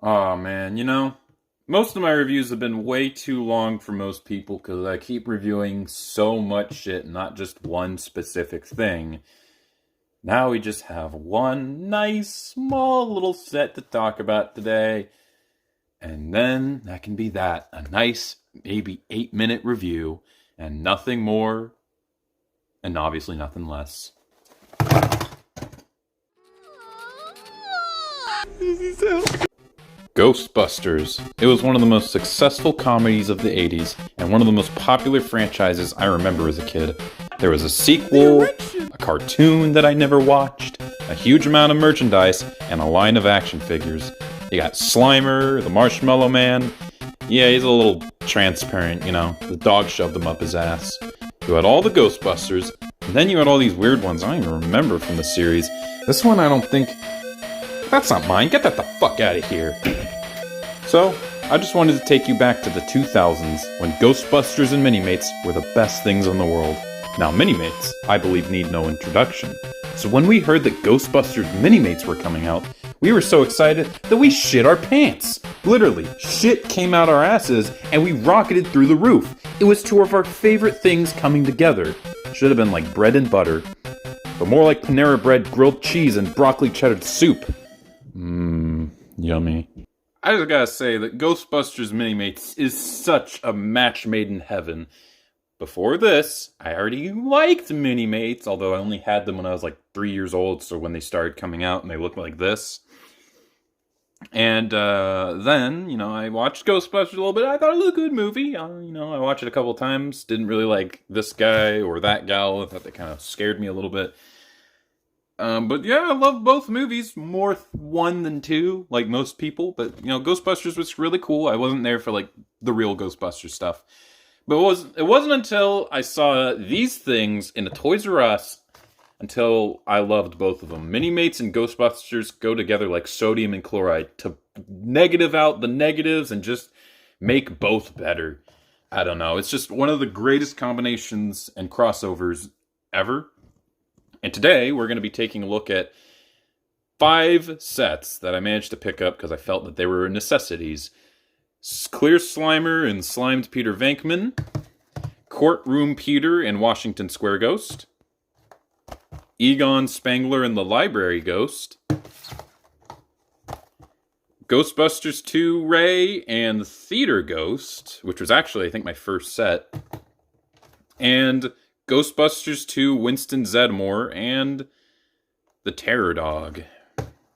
Oh man, most of my reviews have been way too long for most people because I keep reviewing so much shit, not just one specific thing. Now we just have one nice, small little set to talk about today. And then that can be that. A nice, maybe 8-minute review, and nothing more, and obviously nothing less. Ghostbusters. It was one of the most successful comedies of the 80s, and one of the most popular franchises I remember as a kid. There was a sequel, a cartoon that I never watched, a huge amount of merchandise, and a line of action figures. You got Slimer, the Marshmallow Man. Yeah, he's a little transparent, The dog shoved him up his ass. You had all the Ghostbusters, and then you had all these weird ones I don't even remember from the series. This one I don't think... That's not mine. Get that the fuck out of here. So, I just wanted to take you back to the 2000s when Ghostbusters and Minimates were the best things in the world. Now, Minimates, I believe, need no introduction. So when we heard that Ghostbusters Minimates were coming out, we were so excited that we shit our pants. Literally, shit came out our asses and we rocketed through the roof. It was two of our favorite things coming together. Should have been like bread and butter, but more like Panera Bread, grilled cheese, and broccoli cheddar soup. Yummy. I just gotta say that Ghostbusters Minimates is such a match made in heaven. Before this, I already liked Minimates, although I only had them when I was like 3 years old, so when they started coming out and they looked like this. And then, I watched Ghostbusters a little bit. I thought it was a good movie. I watched it a couple times. Didn't really like this guy or that gal. I thought they kind of scared me a little bit. But yeah, I love both movies. More one than two, like most people. But, Ghostbusters was really cool. I wasn't there for, like, the real Ghostbusters stuff. But it wasn't until I saw these things in a Toys R Us until I loved both of them. Minimates and Ghostbusters go together like sodium and chloride to negative out the negatives and just make both better. I don't know. It's just one of the greatest combinations and crossovers ever. And today, we're going to be taking a look at 5 sets that I managed to pick up because I felt that they were necessities. Clear Slimer and Slimed Peter Venkman. Courtroom Peter and Washington Square Ghost. Egon Spangler and the Library Ghost. Ghostbusters 2 Ray and the Theater Ghost, which was actually, I think, my first set. And Ghostbusters 2 Winston Zeddemore and the Terror Dog.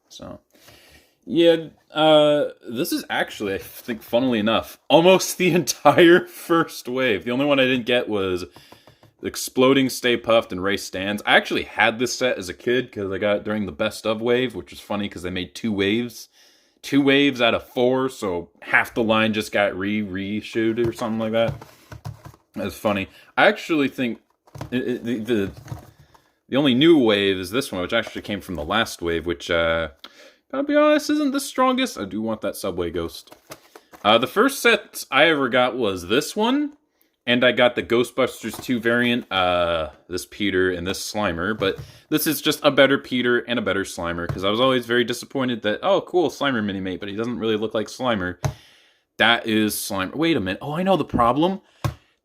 So, yeah, this is actually, I think, funnily enough, almost the entire first wave. The only one I didn't get was Exploding Stay Puft and Ray Stans. I actually had this set as a kid because I got it during the Best of wave, which was funny because they made 2 waves. 2 waves out of 4, so half the line just got re-shooted or something like that. That's funny. I actually think the only new wave is this one, which actually came from the last wave, which, gotta be honest, isn't the strongest. I do want that Subway Ghost. The first set I ever got was this one, and I got the Ghostbusters 2 variant, this Peter and this Slimer, but this is just a better Peter and a better Slimer, because I was always very disappointed that, oh, cool, Slimer Minimate, but he doesn't really look like Slimer. That is Slimer. Wait a minute. Oh, I know the problem.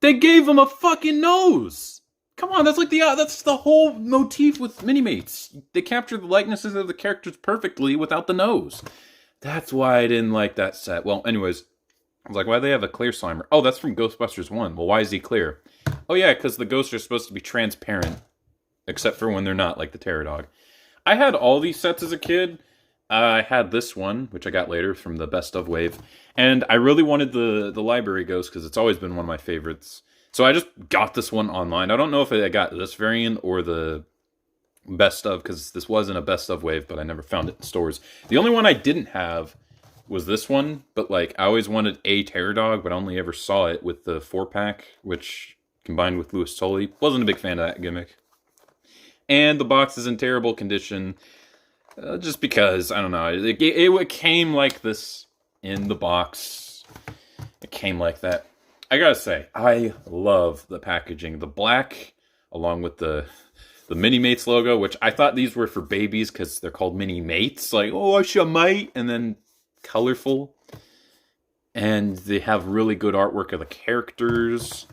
They gave him a fucking nose! Come on, that's the whole motif with Minimates. They capture the likenesses of the characters perfectly without the nose. That's why I didn't like that set. Well, anyways, I was like, why do they have a clear Slimer? Oh, that's from Ghostbusters 1. Well, why is he clear? Oh yeah, because the ghosts are supposed to be transparent. Except for when they're not, like the Terror Dog. I had all these sets as a kid. I had this one, which I got later from the Best of wave. And I really wanted the Library Ghost, because it's always been one of my favorites. So I just got this one online. I don't know if I got this variant or the Best of, because this wasn't a Best of wave, but I never found it in stores. The only one I didn't have was this one, but like I always wanted a Terror Dog, but I only ever saw it with the 4-pack, which combined with Louis Tully. Wasn't a big fan of that gimmick. And the box is in terrible condition, just because, I don't know, it came like this in the box. It came like that. I gotta say, I love the packaging. The black, along with the Minimates logo, which I thought these were for babies because they're called Minimates. Like, oh, I shall mate. And then colorful. And they have really good artwork of the characters.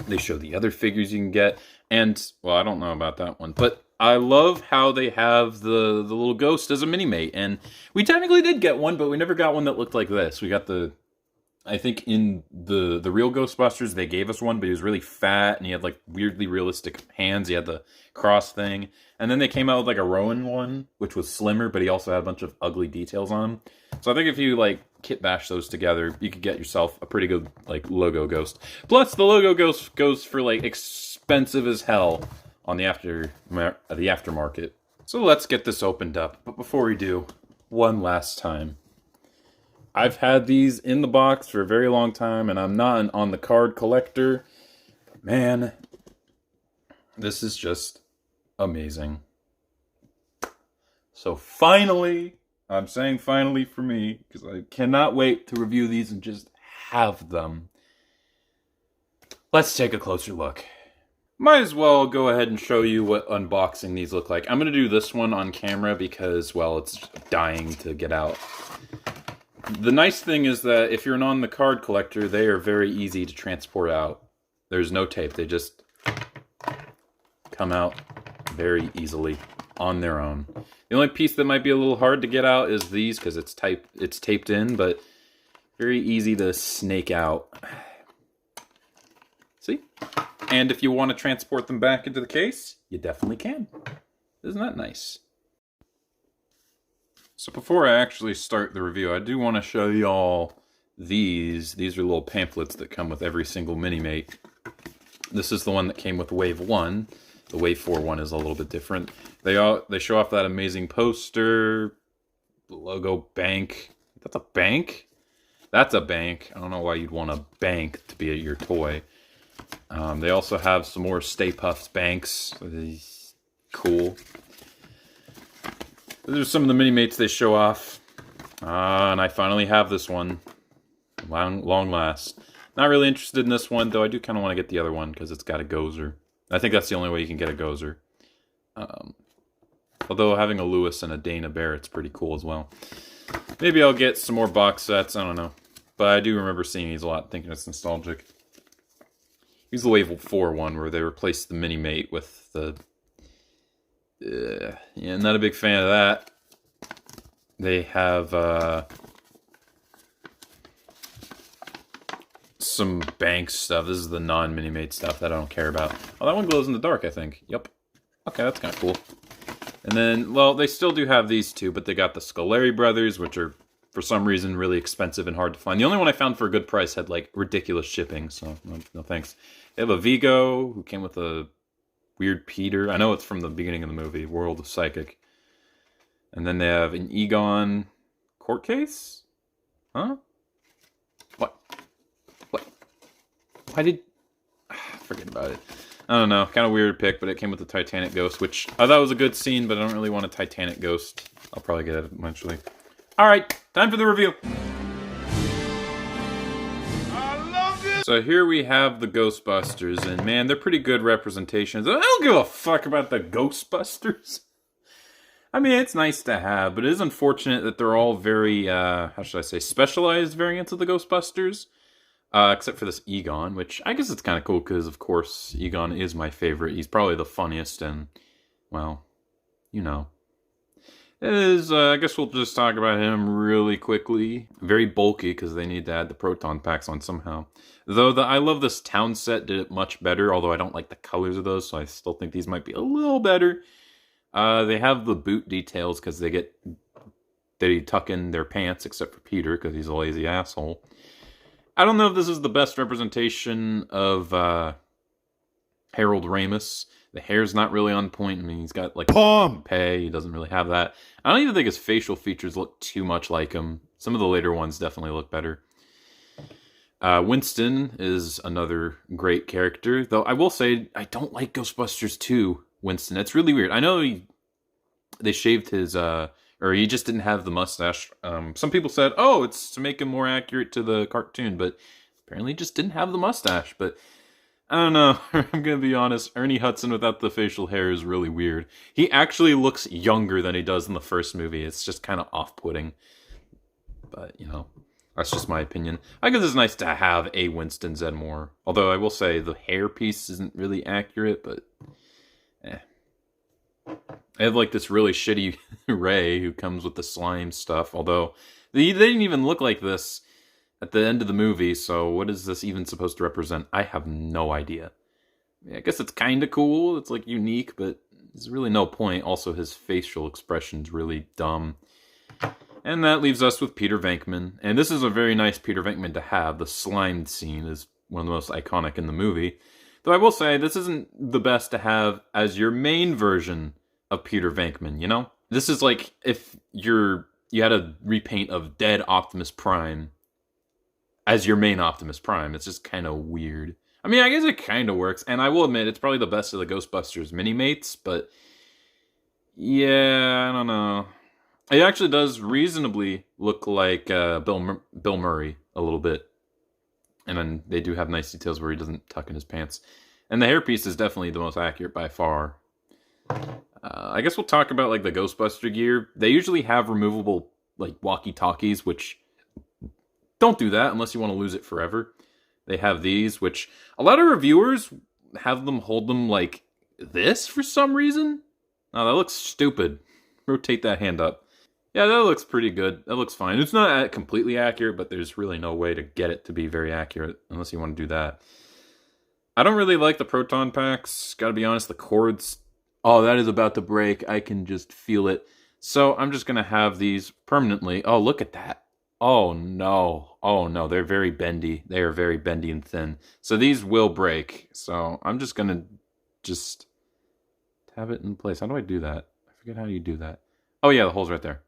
They show the other figures you can get. And, well, I don't know about that one. But I love how they have the little ghost as a Minimate. And we technically did get one, but we never got one that looked like this. We got the... I think in the real Ghostbusters, they gave us one, but he was really fat, and he had, like, weirdly realistic hands. He had the cross thing. And then they came out with, like, a Rowan one, which was slimmer, but he also had a bunch of ugly details on him. So I think if you, like, kit bash those together, you could get yourself a pretty good, like, logo ghost. Plus, the logo ghost goes for, like, expensive as hell on the aftermarket. So let's get this opened up. But before we do, one last time. I've had these in the box for a very long time, and I'm not an on-the-card collector. But man, this is just amazing. So finally, I'm saying finally for me, because I cannot wait to review these and just have them. Let's take a closer look. Might as well go ahead and show you what unboxing these look like. I'm going to do this one on camera because, well, it's dying to get out. The nice thing is that if you're an on-the-card collector, they are very easy to transport out. There's no tape. They just come out very easily on their own. The only piece that might be a little hard to get out is these because it's taped in, but very easy to snake out. See? And if you want to transport them back into the case, you definitely can. Isn't that nice? So before I actually start the review, I do want to show y'all these. These are little pamphlets that come with every single Minimate. This is the one that came with Wave 1. The Wave 4 one is a little bit different. They show off that amazing poster, the logo bank. That's a bank? That's a bank. I don't know why you'd want a bank to be your toy. They also have some more Stay Puft's banks. Cool. These are some of the Minimates they show off. And I finally have this one. Long last. Not really interested in this one, though I do kind of want to get the other one because it's got a Gozer. I think that's the only way you can get a Gozer. Although having a Lewis and a Dana Bear, it's pretty cool as well. Maybe I'll get some more box sets, I don't know. But I do remember seeing these a lot, thinking it's nostalgic. Here's the Wave 4 one where they replaced the Minimate with the... yeah, not a big fan of that. They have some bank stuff. This is the non-Minimate stuff that I don't care about. Oh, that one glows in the dark, I think. Yep. Okay, that's kind of cool. And then, well, they still do have these two, but they got the Scolari Brothers, which are, for some reason, really expensive and hard to find. The only one I found for a good price had, like, ridiculous shipping, so no thanks. They have a Vigo, who came with a weird Peter. I know it's from the beginning of the movie, World of Psychic. And then they have an Egon court case? Huh? What? Why did... forget about it. I don't know. Kind of weird pick, but it came with the Titanic Ghost, which I thought was a good scene, but I don't really want a Titanic Ghost. I'll probably get it eventually. Alright, time for the review. So here we have the Ghostbusters, and man, they're pretty good representations. I don't give a fuck about the Ghostbusters. I mean, it's nice to have, but it is unfortunate that they're all very, how should I say, specialized variants of the Ghostbusters. Except for this Egon, which I guess it's kind of cool because, of course, Egon is my favorite. He's probably the funniest and, well, you know. It is, I guess we'll just talk about him really quickly. Very bulky because they need to add the proton packs on somehow. Though I love this town set, did it much better, although I don't like the colors of those, so I still think these might be a little better. They have the boot details because they tuck in their pants, except for Peter because he's a lazy asshole. I don't know if this is the best representation of Harold Ramis. The hair's not really on point. I mean, he's got, like, pay. He doesn't really have that. I don't even think his facial features look too much like him. Some of the later ones definitely look better. Winston is another great character. Though I will say, I don't like Ghostbusters 2 Winston. It's really weird. I know they shaved his... or he just didn't have the mustache. Some people said, oh, it's to make him more accurate to the cartoon, but apparently he just didn't have the mustache. But I don't know. I'm going to be honest. Ernie Hudson without the facial hair is really weird. He actually looks younger than he does in the first movie. It's just kind of off-putting. But, you know, that's just my opinion. I guess it's nice to have a Winston Zeddemore. Although I will say the hair piece isn't really accurate, but I have like this really shitty Ray who comes with the slime stuff. Although they didn't even look like this at the end of the movie, so what is this even supposed to represent? I have no idea. I guess it's kind of cool. It's like unique, but there's really no point. Also, his facial expression's really dumb. And that leaves us with Peter Venkman. And this is a very nice Peter Venkman to have. The slimed scene is one of the most iconic in the movie. Though I will say, this isn't the best to have as your main version of Peter Venkman, you know? This is like if you had a repaint of dead Optimus Prime as your main Optimus Prime. It's just kind of weird. I mean, I guess it kind of works. And I will admit, it's probably the best of the Ghostbusters Minimates, but yeah, I don't know. It actually does reasonably look like Bill Murray a little bit. And then they do have nice details where he doesn't tuck in his pants. And the hairpiece is definitely the most accurate by far. I guess we'll talk about like the Ghostbuster gear. They usually have removable like walkie-talkies, which don't do that unless you want to lose it forever. They have these, which a lot of reviewers have them hold them like this for some reason. Oh, that looks stupid. Rotate that hand up. Yeah, that looks pretty good. That looks fine. It's not completely accurate, but there's really no way to get it to be very accurate unless you want to do that. I don't really like the proton packs. Gotta be honest, the cords... Oh, that is about to break. I can just feel it. So I'm just gonna have these permanently. Oh, look at that. Oh, no. Oh, no. They're very bendy. They are very bendy and thin. So these will break. So I'm just gonna just have it in place. How do I do that? I forget how you do that. Oh, yeah, the hole's right there.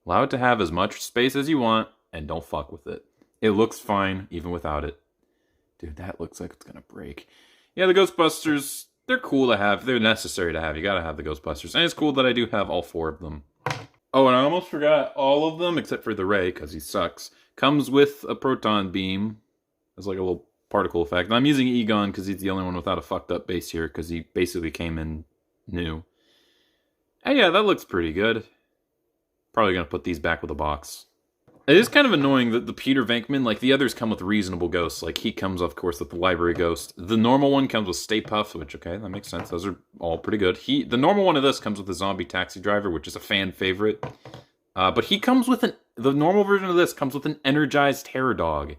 Allow it to have as much space as you want, and don't fuck with it. It looks fine, even without it. Dude, that looks like it's gonna break. Yeah, the Ghostbusters, they're cool to have. They're necessary to have. You gotta have the Ghostbusters. And it's cool that I do have all 4 of them. Oh, and I almost forgot all of them, except for the Ray, because he sucks. Comes with a proton beam. It's like a little particle effect. And I'm using Egon because he's the only one without a fucked up base here, because he basically came in new. Hey, yeah, that looks pretty good. Probably gonna put these back with a box. It is kind of annoying that the Peter Venkman, like the others come with reasonable ghosts. Like he comes, of course, with the library ghost. The normal one comes with Stay Puft, which, okay, that makes sense. Those are all pretty good. The normal one of this comes with the zombie taxi driver, which is a fan favorite. But he comes with the normal version of this comes with an energized terror dog.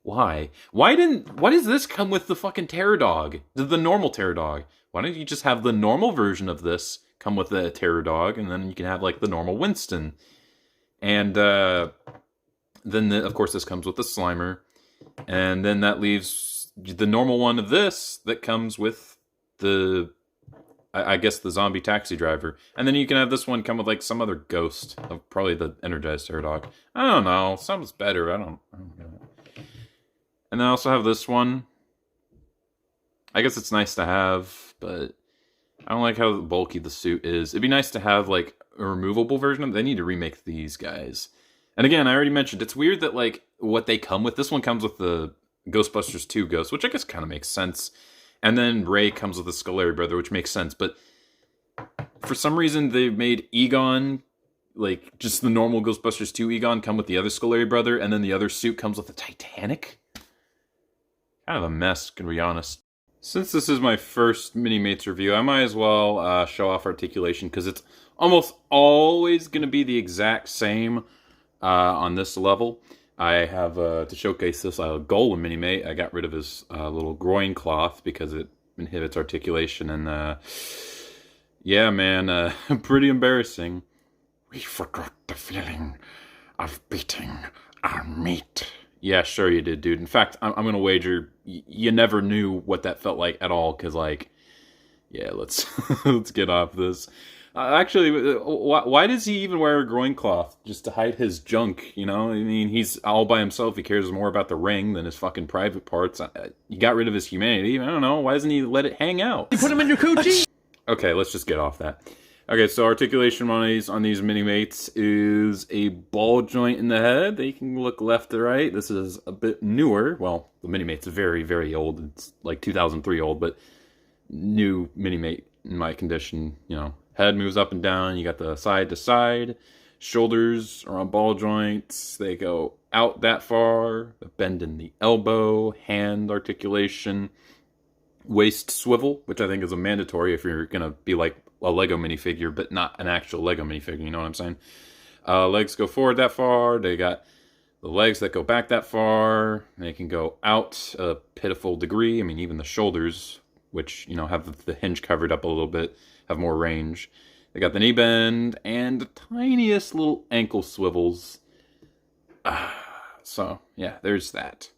Why? Why does this come with the fucking terror dog? The normal terror dog. Why don't you just have the normal version of this come with the terror dog, and then you can have like the normal Winston. And then, of course, this comes with the Slimer. And then that leaves the normal one of this that comes with the, I guess, the zombie taxi driver. And then you can have this one come with, like, some other ghost of probably the energized terror dog. I don't know. Sounds better. I don't know. And then I also have this one. I guess it's nice to have, but I don't like how bulky the suit is. It'd be nice to have, like, a removable version of it. They need to remake these guys. And again, I already mentioned, it's weird that, like, what they come with, this one comes with the Ghostbusters 2 ghost, which I guess kind of makes sense. And then Ray comes with the Scolari brother, which makes sense. But for some reason, they made Egon, like, just the normal Ghostbusters 2 Egon come with the other Scolari brother, and then the other suit comes with the Titanic? Kind of a mess, to be honest. Since this is my first Minimates review, I might as well show off articulation, because it's almost always going to be the exact same on this level. I have, to showcase this Golem Minimate, I got rid of his little groin cloth because it inhibits articulation, and yeah, man, pretty embarrassing. We forgot the feeling of beating our meat. Yeah, sure you did, dude. In fact, I'm going to wager you never knew what that felt like at all, because, like, yeah, let's let's get off this. Actually, why does he even wear a groin cloth? Just to hide his junk, you know? I mean, he's all by himself. He cares more about the ring than his fucking private parts. You got rid of his humanity. I don't know. Why doesn't he let it hang out? You put him in your coochie? Okay, let's just get off that. Okay, so articulation on these Minimates is a ball joint in the head. They can look left to right. This is a bit newer. Well, the Minimate's very, very old. It's like 2003 old, but new Minimate in my condition, you know. Head moves up and down. You got the side to side. Shoulders are on ball joints. They go out that far. A bend in the elbow, hand articulation, waist swivel, which I think is a mandatory if you're going to be like a Lego minifigure, but not an actual Lego minifigure, you know what I'm saying? Legs go forward that far. They got the legs that go back that far. They can go out a pitiful degree. I mean, even the shoulders, which, you know, have the hinge covered up a little bit, have more range. They got the knee bend and the tiniest little ankle swivels. So, yeah, there's that.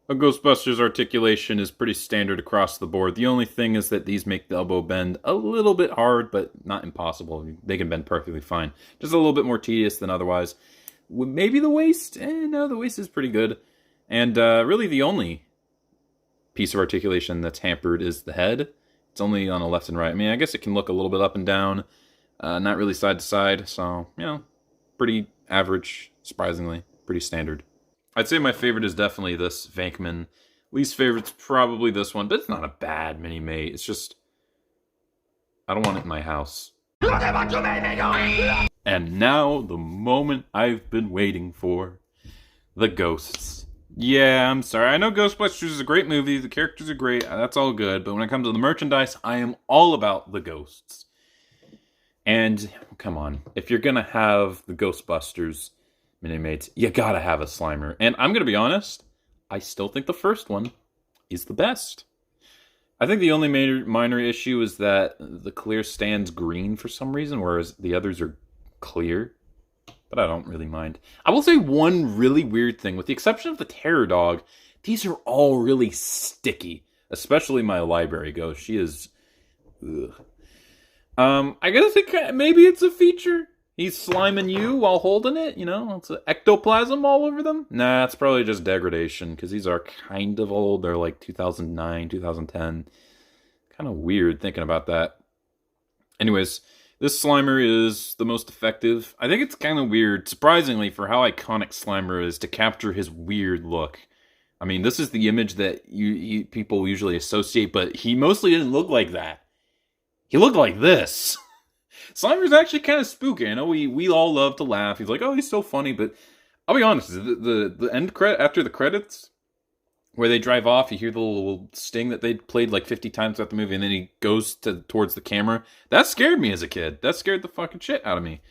A Ghostbusters articulation is pretty standard across the board. The only thing is that these make the elbow bend a little bit hard, but not impossible. They can bend perfectly fine. Just a little bit more tedious than otherwise. Maybe the waist? No, the waist is pretty good. And really the only piece of articulation that's hampered is the head. It's only on the left and right. I mean, I guess it can look a little bit up and down. Not really side to side. So, you know, pretty average, surprisingly. Pretty standard. I'd say my favorite is definitely this Venkman. Least favorite's probably this one, but it's not a bad Minimate. It's just, I don't want it in my house. And now, the moment I've been waiting for. The ghosts. Yeah, I'm sorry. I know Ghostbusters is a great movie. The characters are great. That's all good. But when it comes to the merchandise, I am all about the ghosts. And, come on. If you're going to have the Ghostbusters Minimates, you gotta have a Slimer. And I'm gonna be honest, I still think the first one is the best. I think the only minor issue is that the clear stands green for some reason, whereas the others are clear. But I don't really mind. I will say one really weird thing, with the exception of the Terror Dog, these are all really sticky. Especially my library ghost. She is... ugh. I gotta think maybe it's a feature. He's sliming you while holding it, you know? It's ectoplasm all over them? Nah, it's probably just degradation, because these are kind of old. They're like 2009, 2010. Kind of weird thinking about that. Anyways, this Slimer is the most effective. I think it's kind of weird, surprisingly, for how iconic Slimer is to capture his weird look. I mean, this is the image that people usually associate, but he mostly didn't look like that. He looked like this. Slimer's actually kind of spooky. I know we all love to laugh. He's like, oh, he's so funny. But I'll be honest, the end credit after the credits, where they drive off, you hear the little sting that they played like 50 times throughout the movie, and then he goes towards the camera. That scared me as a kid. That scared the fucking shit out of me.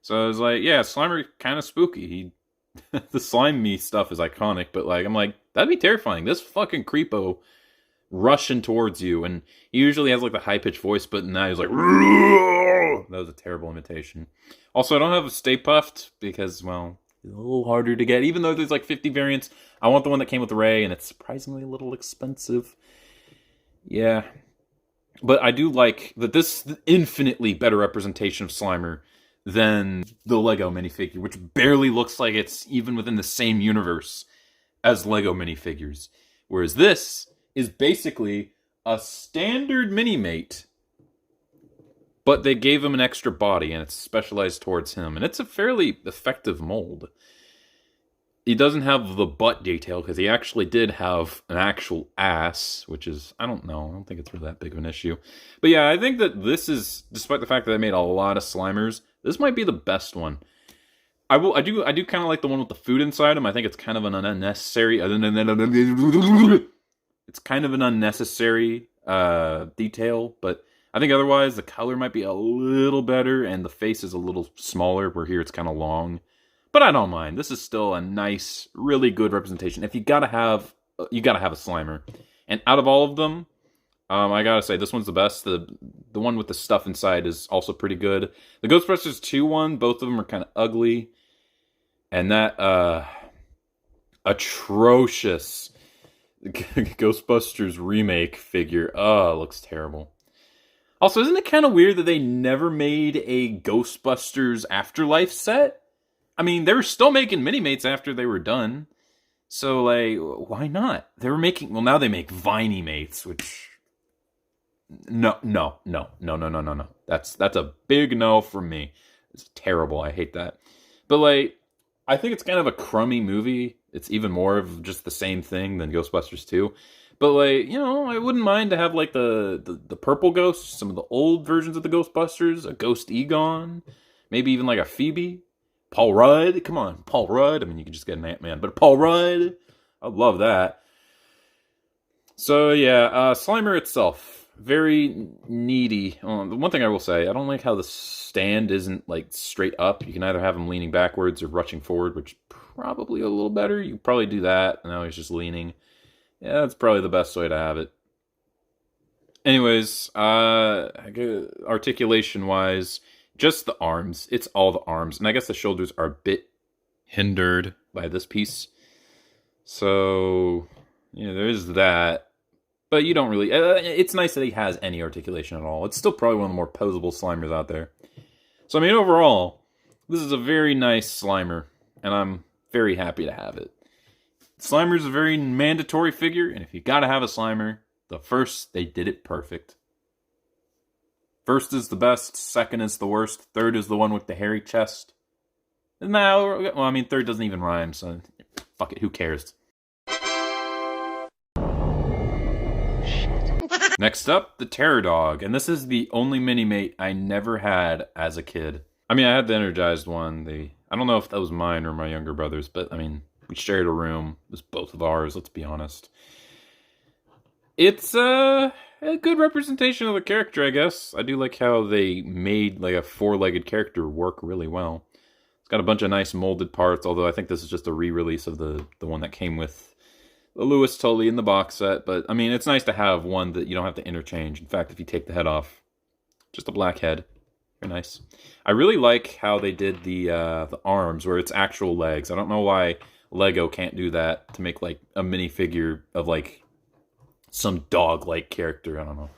So I was like, yeah, Slimer kind of spooky. The slime me stuff is iconic, but like I'm like, that'd be terrifying. This fucking creepo rushing towards you, and he usually has like the high-pitched voice, but now he's like, Roar! That was a terrible imitation. Also, I don't have a Stay Puffed because, well, it's a little harder to get, even though there's like 50 variants. I want the one that came with Ray, and it's surprisingly a little expensive. Yeah, but I do like that this is infinitely better representation of Slimer than the Lego minifigure, which barely looks like it's even within the same universe as Lego minifigures, whereas this is basically a standard Minimate, but they gave him an extra body, and it's specialized towards him. And it's a fairly effective mold. He doesn't have the butt detail, because he actually did have an actual ass, which is, I don't know, I don't think it's really that big of an issue. But yeah, I think that this is, despite the fact that they made a lot of Slimers, this might be the best one. I do kind of like the one with the food inside him. I think it's kind of an unnecessary... It's kind of an unnecessary detail, but I think otherwise the color might be a little better, and the face is a little smaller, where here it's kind of long. But I don't mind. This is still a nice, really good representation. If you gotta have a Slimer, and out of all of them, I gotta say this one's the best. The one with the stuff inside is also pretty good. The Ghostbusters 2 one, both of them are kind of ugly, and that atrocious Ghostbusters remake figure, looks terrible. Also, isn't it kind of weird that they never made a Ghostbusters Afterlife set? I mean, they were still making Minimates after they were done. So, like, why not? They were making... Well, now they make Vinimates, which... No. That's a big no from me. It's terrible. I hate that. But, like, I think it's kind of a crummy movie. It's even more of just the same thing than Ghostbusters 2. But, like, you know, I wouldn't mind to have, like, the purple ghosts, some of the old versions of the Ghostbusters, a Ghost Egon, maybe even, like, a Phoebe. Paul Rudd. Come on, Paul Rudd. I mean, you can just get an Ant-Man, but Paul Rudd. I love that. So yeah, Slimer itself, very needy. The one thing I will say, I don't like how the stand isn't like straight up. You can either have him leaning backwards or rushing forward, which probably a little better. You probably do that. Now he's just leaning. Yeah, that's probably the best way to have it. Anyways, articulation-wise, just the arms. It's all the arms. And I guess the shoulders are a bit hindered by this piece. So, yeah, there is that. But you don't really... it's nice that he has any articulation at all. It's still probably one of the more posable Slimers out there. So, I mean, overall, this is a very nice Slimer. And I'm very happy to have it. Slimer's a very mandatory figure. And if you gotta have a Slimer... The first, they did it perfect. First is the best, second is the worst, third is the one with the hairy chest. No, well, I mean, third doesn't even rhyme, so fuck it, who cares? Next up, the Terror Dog, and this is the only Minimate I never had as a kid. I mean, I had the Energized one. I don't know if that was mine or my younger brother's, but I mean, we shared a room. It was both of ours, let's be honest. It's a good representation of the character, I guess. I do like how they made like a four-legged character work really well. It's got a bunch of nice molded parts, although I think this is just a re-release of the one that came with the Lewis Tully in the box set. But, I mean, it's nice to have one that you don't have to interchange. In fact, if you take the head off, just a black head. Very nice. I really like how they did the arms, where it's actual legs. I don't know why Lego can't do that to make, like, a minifigure of, like, some dog-like character, I don't know.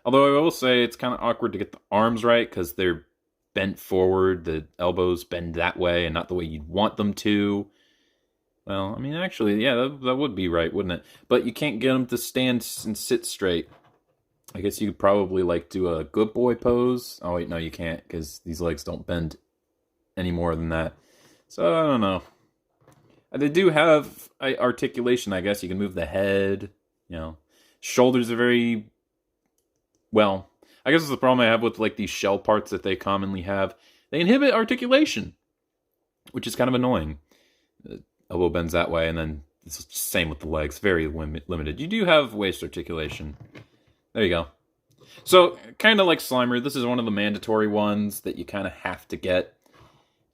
Although I will say it's kind of awkward to get the arms right because they're bent forward, the elbows bend that way and not the way you'd want them to. Well, I mean, actually, yeah, that would be right, wouldn't it? But you can't get them to stand and sit straight. I guess you could probably, like, do a good boy pose. Oh, wait, no, you can't because these legs don't bend any more than that. So, I don't know. They do have articulation, I guess. You can move the head, you know. Shoulders are very, well, I guess it's the problem I have with like these shell parts that they commonly have. They inhibit articulation, which is kind of annoying. The elbow bends that way, and then it's the same with the legs. Very limited. You do have waist articulation. There you go. So, kind of like Slimer, this is one of the mandatory ones that you kind of have to get.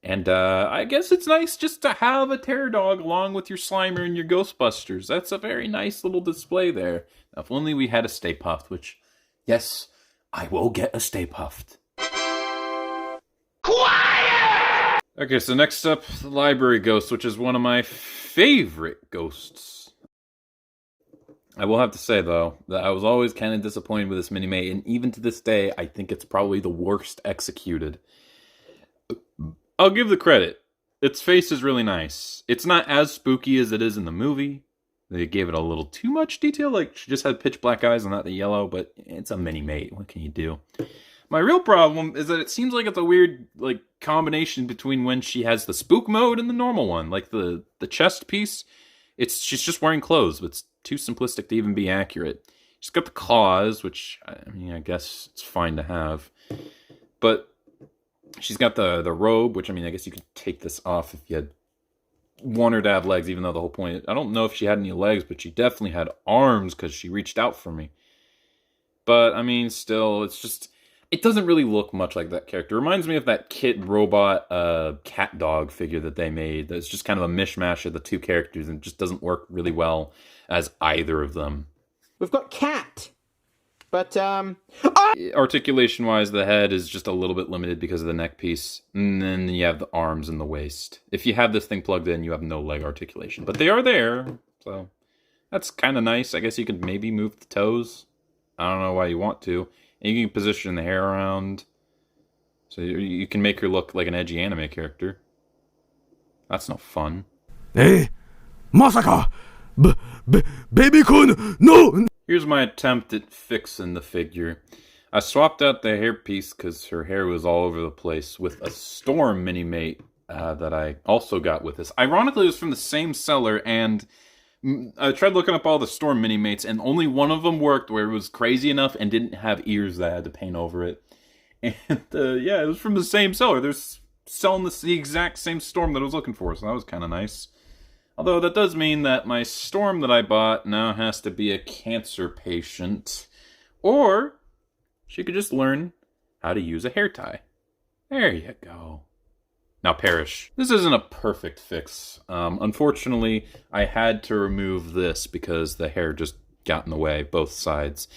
And I guess it's nice just to have a Terror Dog along with your Slimer and your Ghostbusters. That's a very nice little display there. Now, if only we had a Stay Puft, which, yes, I will get a Stay Puft. Quiet! Okay, so next up, the Library Ghost, which is one of my favorite ghosts. I will have to say, though, that I was always kind of disappointed with this Minimate, and even to this day, I think it's probably the worst executed. I'll give the credit. Its face is really nice. It's not as spooky as it is in the movie. They gave it a little too much detail, like she just had pitch black eyes and not the yellow, but it's a Minimate. What can you do? My real problem is that it seems like it's a weird like combination between when she has the spook mode and the normal one. Like the chest piece, she's just wearing clothes, but it's too simplistic to even be accurate. She's got the claws, which, I mean, I guess it's fine to have. But she's got the robe, which, I mean, I guess you could take this off if you had wanted her to have legs, even though the whole point... I don't know if she had any legs, but she definitely had arms because she reached out for me. But, I mean, still, it's just... It doesn't really look much like that character. It reminds me of that Kit Robot cat dog figure that they made. That's just kind of a mishmash of the two characters and just doesn't work really well as either of them. We've got Cat. But, articulation-wise, the head is just a little bit limited because of the neck piece. And then you have the arms and the waist. If you have this thing plugged in, you have no leg articulation. But they are there, so that's kind of nice. I guess you could maybe move the toes. I don't know why you want to. And you can position the hair around. So you can make her look like an edgy anime character. That's no fun. Hey, Masaka! Baby-kun, no! Here's my attempt at fixing the figure. I swapped out the hairpiece because her hair was all over the place with a Storm Minimate that I also got with this. Ironically, it was from the same seller, and I tried looking up all the Storm Minimates, and only one of them worked where it was crazy enough and didn't have ears that I had to paint over it. And yeah, it was from the same seller. There's selling the exact same Storm that I was looking for, so that was kind of nice. Although that does mean that my Storm that I bought now has to be a cancer patient. Or she could just learn how to use a hair tie. There you go. Now, Parrish. This isn't a perfect fix. Unfortunately, I had to remove this because the hair just got in the way, both sides.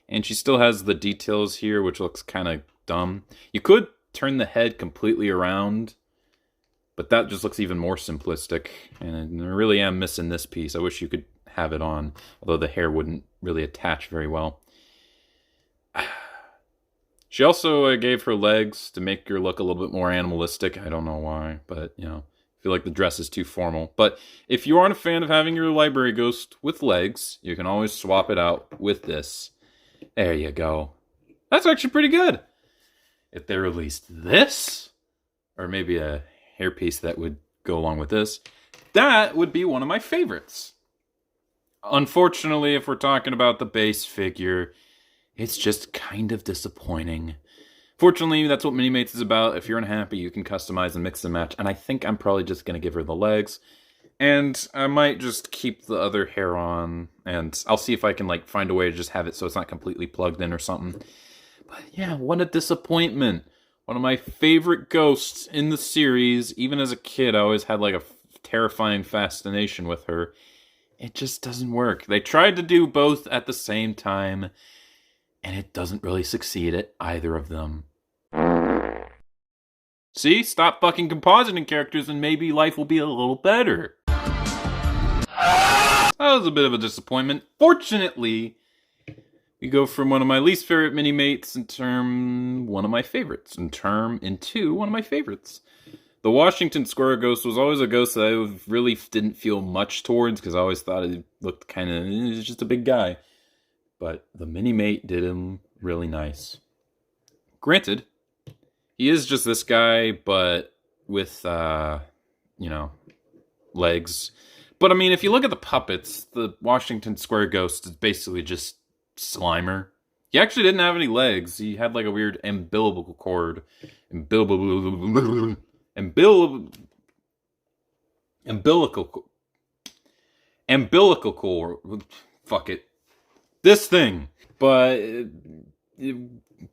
And she still has the details here, which looks kind of dumb. You could turn the head completely around, but that just looks even more simplistic. And I really am missing this piece. I wish you could have it on, although the hair wouldn't really attach very well. She also gave her legs to make her look a little bit more animalistic. I don't know why, but, you know, I feel like the dress is too formal. But if you aren't a fan of having your library ghost with legs, you can always swap it out with this. There you go. That's actually pretty good. If they released this, or maybe a hairpiece that would go along with this, that would be one of my favorites. Unfortunately, if we're talking about the base figure, it's just kind of disappointing. Fortunately, that's what Minimates is about. If you're unhappy, you can customize and mix and match. And I think I'm probably just going to give her the legs. And I might just keep the other hair on. And I'll see if I can like find a way to just have it so it's not completely plugged in or something. But yeah, what a disappointment. One of my favorite ghosts in the series. Even as a kid, I always had like a terrifying fascination with her. It just doesn't work. They tried to do both at the same time, and it doesn't really succeed at either of them. See? Stop fucking compositing characters and maybe life will be a little better. That was a bit of a disappointment. Fortunately, we go from one of my least favorite Minimates one of my favorites. Into one of my favorites. The Washington Square Ghost was always a ghost that I really didn't feel much towards because I always thought it looked kind of, he's just a big guy. But the Minimate did him really nice. Granted, he is just this guy, but with, legs. But, I mean, if you look at the puppets, the Washington Square Ghost is basically just Slimer. He actually didn't have any legs. He had, like, a weird umbilical cord. Umbilical cord. Fuck it. This thing. But it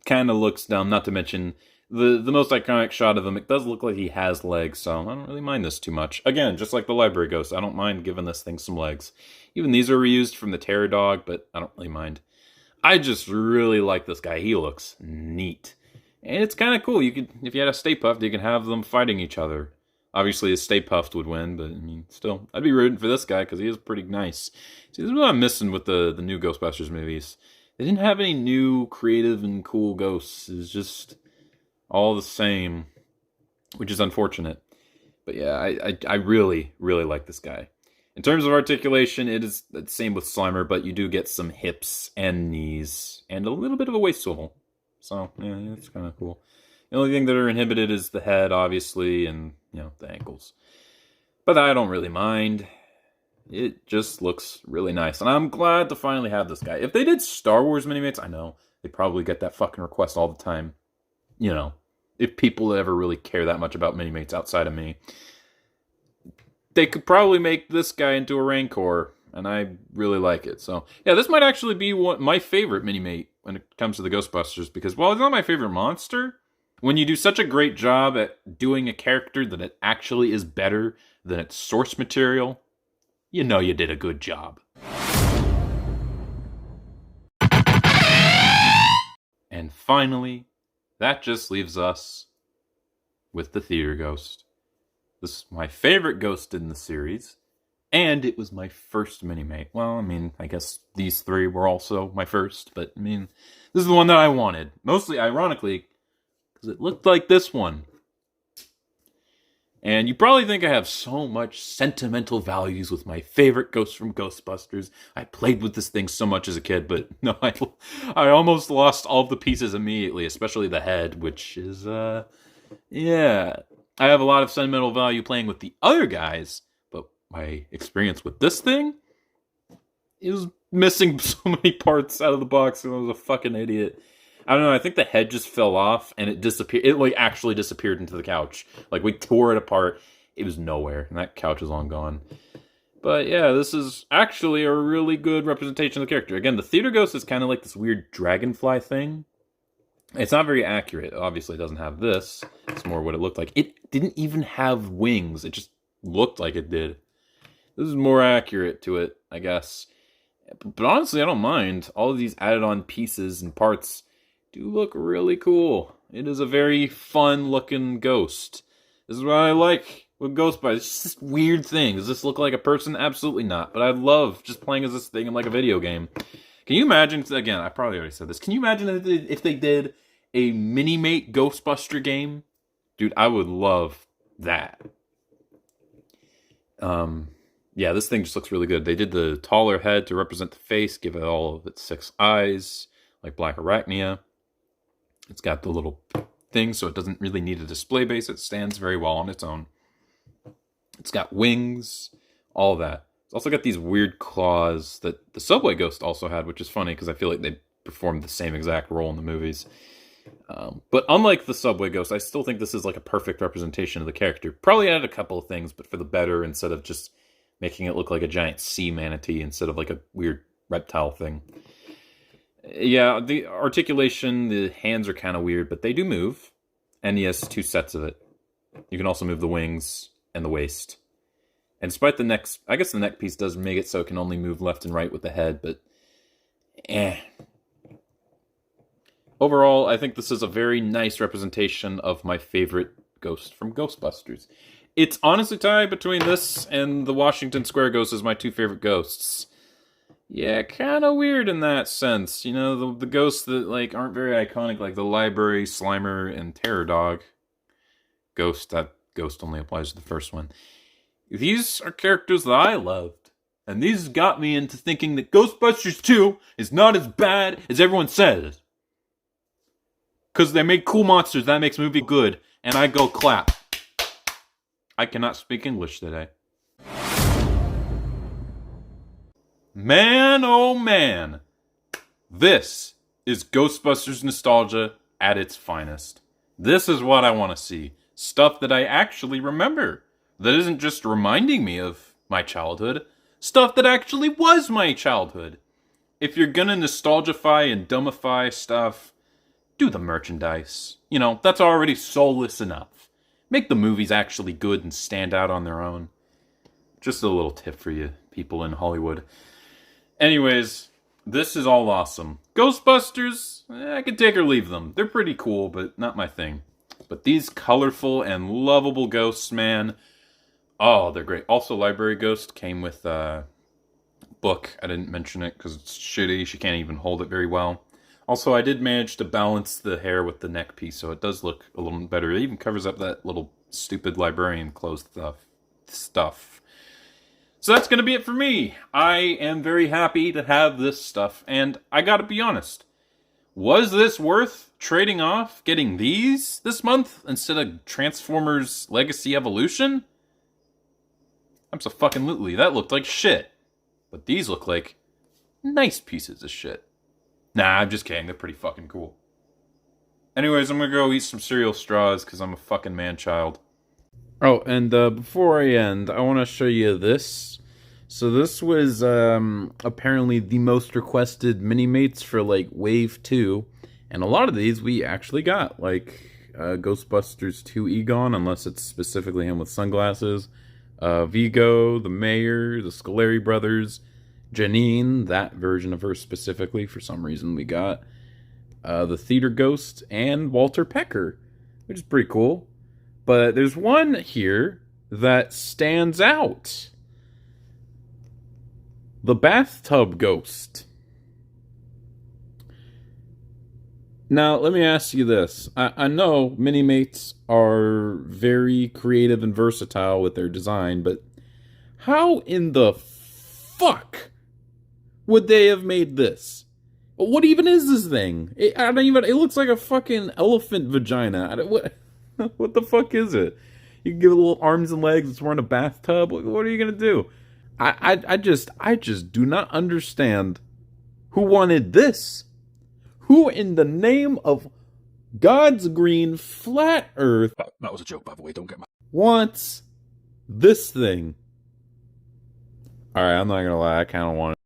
kind of looks dumb, not to mention the most iconic shot of him. It does look like he has legs, so I don't really mind this too much. Again, just like the library ghost, I don't mind giving this thing some legs. Even these are reused from the Terror Dog, but I don't really mind. I just really like this guy. He looks neat. And it's kind of cool. You could, if you had a Stay Puft, you can have them fighting each other. Obviously, a Stay Puft would win, but I mean, still, I'd be rooting for this guy because he is pretty nice. See, this is what I'm missing with the new Ghostbusters movies. They didn't have any new, creative, and cool ghosts. It's just all the same, which is unfortunate. But yeah, I really, really like this guy. In terms of articulation, it is the same with Slimer, but you do get some hips and knees and a little bit of a waist swivel. So, yeah, it's kind of cool. The only thing that are inhibited is the head, obviously, and, the ankles. But I don't really mind. It just looks really nice. And I'm glad to finally have this guy. If they did Star Wars Minimates, I know, they probably get that fucking request all the time. If people ever really care that much about Minimates outside of me. They could probably make this guy into a Rancor, and I really like it. So, yeah, this might actually be my favorite Minimate when it comes to the Ghostbusters, because while it's not my favorite monster, when you do such a great job at doing a character that it actually is better than its source material, you know you did a good job. And finally, that just leaves us with the Theater Ghost. This is my favorite ghost in the series, and it was my first Minimate. Well, I mean, I guess these three were also my first, but I mean, this is the one that I wanted. Mostly, ironically, because it looked like this one. And you probably think I have so much sentimental values with my favorite ghost from Ghostbusters. I played with this thing so much as a kid, but no, I almost lost all of the pieces immediately, especially the head, which is, yeah. I have a lot of sentimental value playing with the other guys, but my experience with this thing is missing so many parts out of the box, and I was a fucking idiot. I don't know, I think the head just fell off and it disappeared. It like actually disappeared into the couch. Like we tore it apart. It was nowhere, and that couch is long gone. But yeah, this is actually a really good representation of the character. Again, the theater ghost is kind of like this weird dragonfly thing. It's not very accurate. Obviously, it doesn't have this. It's more what it looked like. It didn't even have wings. It just looked like it did. This is more accurate to it, I guess. But honestly, I don't mind. All of these added on pieces and parts do look really cool. It is a very fun looking ghost. This is what I like with Ghostbusters. It's just weird thing. Does this look like a person? Absolutely not. But I love just playing as this thing in like a video game. Can you imagine, again, I probably already said this. Can you imagine if they did a Minimate Ghostbuster game? Dude, I would love that. Yeah, this thing just looks really good. They did the taller head to represent the face, give it all of its 6 eyes, like Black Arachnia. It's got the little thing, so it doesn't really need a display base. It stands very well on its own. It's got wings, all that. It's also got these weird claws that the Subway Ghost also had, which is funny because I feel like they performed the same exact role in the movies. But unlike the Subway Ghost, I still think this is like a perfect representation of the character. Probably added a couple of things, but for the better, instead of just making it look like a giant sea manatee instead of like a weird reptile thing. Yeah, the articulation, the hands are kind of weird, but they do move. And he has 2 sets of it. You can also move the wings and the waist. And despite the neck, I guess the neck piece does make it so it can only move left and right with the head, but overall, I think this is a very nice representation of my favorite ghost from Ghostbusters. It's honestly tied between this and the Washington Square Ghost as my 2 favorite ghosts. Yeah, kind of weird in that sense. You know, the ghosts that like aren't very iconic, like the Library, Slimer, and Terror Dog. That ghost only applies to the first one. These are characters that I loved. And these got me into thinking that Ghostbusters 2 is not as bad as everyone says. Because they made cool monsters, that makes the movie good. And I go clap. I cannot speak English today. Man, oh man. This is Ghostbusters nostalgia at its finest. This is what I want to see. Stuff that I actually remember. That isn't just reminding me of my childhood. Stuff that actually was my childhood. If you're gonna nostalgify and dumbify stuff, do the merchandise. You know, that's already soulless enough. Make the movies actually good and stand out on their own. Just a little tip for you people in Hollywood. Anyways, this is all awesome. Ghostbusters, I could take or leave them. They're pretty cool, but not my thing. But these colorful and lovable ghosts, man, oh, they're great. Also, Library Ghost came with a book. I didn't mention it because it's shitty. She can't even hold it very well. Also, I did manage to balance the hair with the neck piece, so it does look a little better. It even covers up that little stupid librarian clothes stuff. So that's going to be it for me. I am very happy to have this stuff, and I gotta be honest. Was this worth trading off getting these this month instead of Transformers Legacy Evolution? Absolutely. That looked like shit. But these look like nice pieces of shit. Nah, I'm just kidding. They're pretty fucking cool. Anyways, I'm gonna go eat some cereal straws because I'm a fucking man-child. Oh, and before I end, I want to show you this. So this was apparently the most requested Minimates for like Wave 2. And a lot of these we actually got. Like Ghostbusters 2 Egon, unless it's specifically him with sunglasses. Vigo, the Mayor, the Scoleri brothers. Janine, that version of her specifically, for some reason we got. The Theater Ghost, and Walter Pecker, which is pretty cool. But there's one here that stands out. The Bathtub Ghost. Now, let me ask you this. I know Minimates are very creative and versatile with their design, but how in the fuck would they have made this? What even is this thing? It looks like a fucking elephant vagina. What the fuck is it? You can give it little arms and legs. It's wearing a bathtub. What are you gonna do? I just do not understand who wanted this. Who in the name of God's green flat earth That was a joke, by the way, don't get mad. wants this thing? Alright, I'm not gonna lie, I kinda want it.